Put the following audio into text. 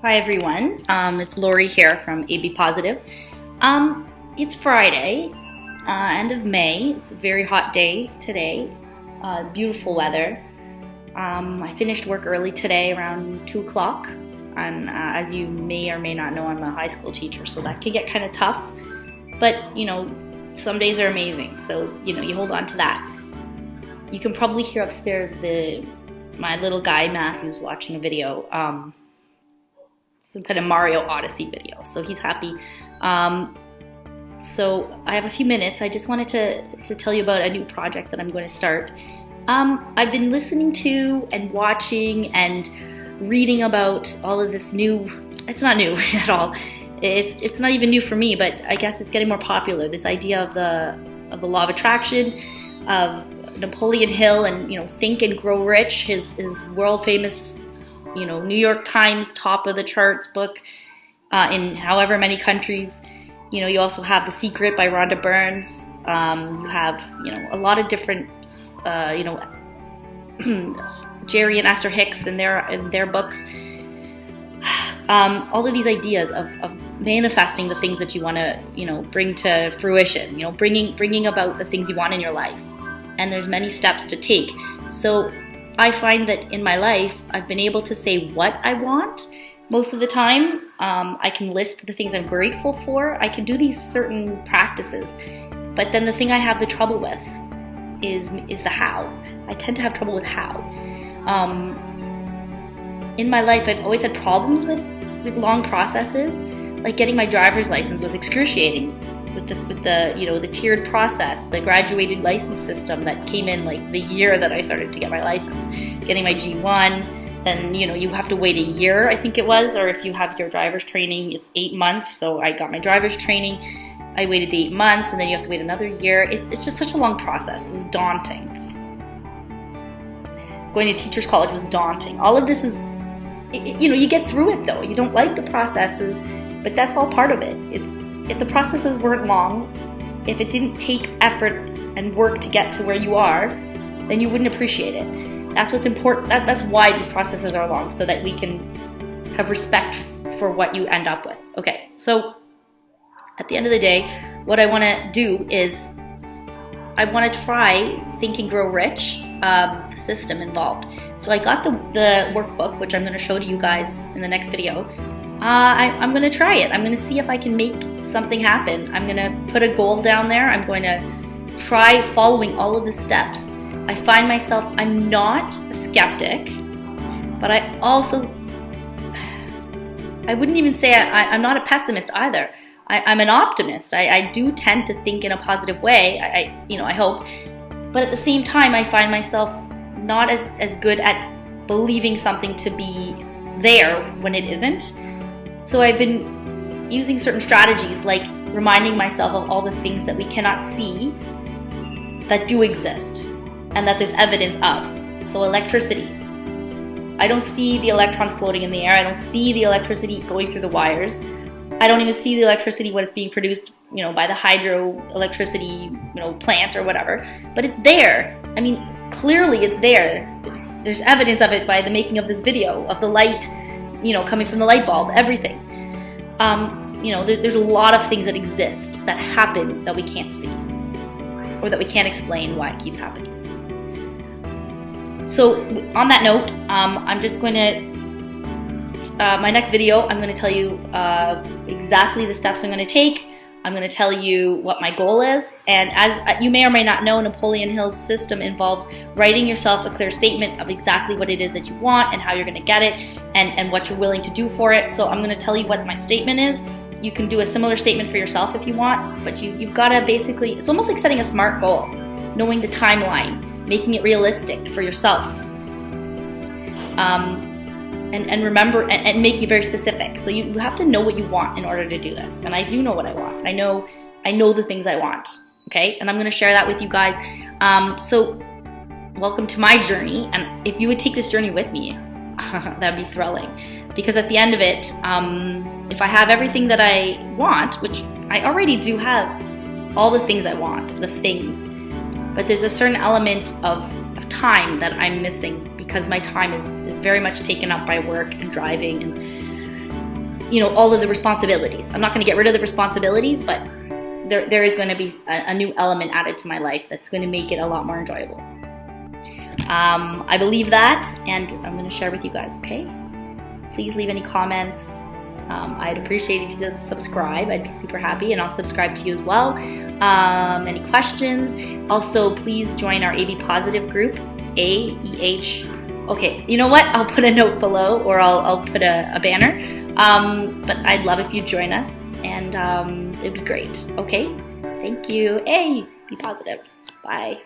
Hi everyone, it's Lori here from AB Positive. It's Friday, end of May. It's a very hot day today, beautiful weather. I finished work early today around 2 o'clock, and as you may or may not know, I'm a high school teacher, so that can get kind of tough, but some days are amazing, so you hold on to that. You can probably hear upstairs my little guy Matthew's watching a video, some kind of Mario Odyssey video, so he's happy. So I have a few minutes. I just wanted to tell you about a new project that I'm going to start. I've been listening to and watching and reading about all of this new, it's not new at all, it's not even new for me, but I guess it's getting more popular, this idea of the law of attraction, of Napoleon Hill and Think and Grow Rich, his world famous New York Times top of the charts book in however many countries. You also have The Secret by Rhonda Burns. You have a lot of different Jerry and Esther Hicks in their books. All of these ideas of manifesting the things that you want to bring to fruition. Bringing about the things you want in your life. And there's many steps to take. So I find that in my life, I've been able to say what I want most of the time. I can list the things I'm grateful for. I can do these certain practices. But then the thing I have the trouble with is the how. I tend to have trouble with how. In my life, I've always had problems with long processes. Like getting my driver's license was excruciating. With the tiered process, the graduated license system that came in like the year that I started to get my license. Getting my G1, then you have to wait a year, I think it was, or if you have your driver's training, it's 8 months. So I got my driver's training, I waited the 8 months, and then you have to wait another year. It's just such a long process. It was daunting. Going to teacher's college was daunting. All of this is, you get through it though. You don't like the processes, but that's all part of it. If the processes weren't long, if it didn't take effort and work to get to where you are, then you wouldn't appreciate it. That's what's important. That's why these processes are long, so that we can have respect for what you end up with. Okay, so at the end of the day, what I want to do is I want to try Think and Grow Rich, the system involved. So I got the workbook, which I'm going to show to you guys in the next video. I'm going to try it. I'm going to see if I can make something happen. I'm going to put a goal down there. I'm going to try following all of the steps. I find myself, I'm not a skeptic, but I wouldn't even say I'm not a pessimist either. I'm an optimist. I do tend to think in a positive way, I hope. But at the same time, I find myself not as good at believing something to be there when it isn't. So I've been using certain strategies, like reminding myself of all the things that we cannot see that do exist and that there's evidence of. So electricity. I don't see the electrons floating in the air. I don't see the electricity going through the wires. I don't even see the electricity when it's being produced, by the hydroelectricity, plant or whatever. But it's there. I mean, clearly it's there. There's evidence of it by the making of this video, of the light, coming from the light bulb, everything. There's a lot of things that exist that happen that we can't see, or that we can't explain why it keeps happening. So on that note, I'm just going to, my next video, I'm going to tell you exactly the steps I'm going to take. I'm going to tell you what my goal is, and as you may or may not know, Napoleon Hill's system involves writing yourself a clear statement of exactly what it is that you want and how you're going to get it, and what you're willing to do for it. So I'm going to tell you what my statement is. You can do a similar statement for yourself if you want, but you've got to basically, it's almost like setting a SMART goal, knowing the timeline, making it realistic for yourself. And remember, and make it very specific. So you have to know what you want in order to do this. And I do know what I want. I know the things I want. Okay, and I'm going to share that with you guys. So welcome to my journey. And if you would take this journey with me, that'd be thrilling. Because at the end of it, if I have everything that I want, which I already do have, all the things I want, the things, but there's a certain element of time that I'm missing because my time is very much taken up by work and driving and all of the responsibilities. I'm not going to get rid of the responsibilities, but there is going to be a new element added to my life that's going to make it a lot more enjoyable. I believe that, and I'm going to share with you guys, okay? Please leave any comments. I'd appreciate if you subscribe. I'd be super happy, and I'll subscribe to you as well. Any questions? Also, please join our AB Positive group, AEH. Okay, you know what? I'll put a note below, or I'll put a banner. But I'd love if you join us, and it'd be great. Okay? Thank you. Hey, be positive. Bye.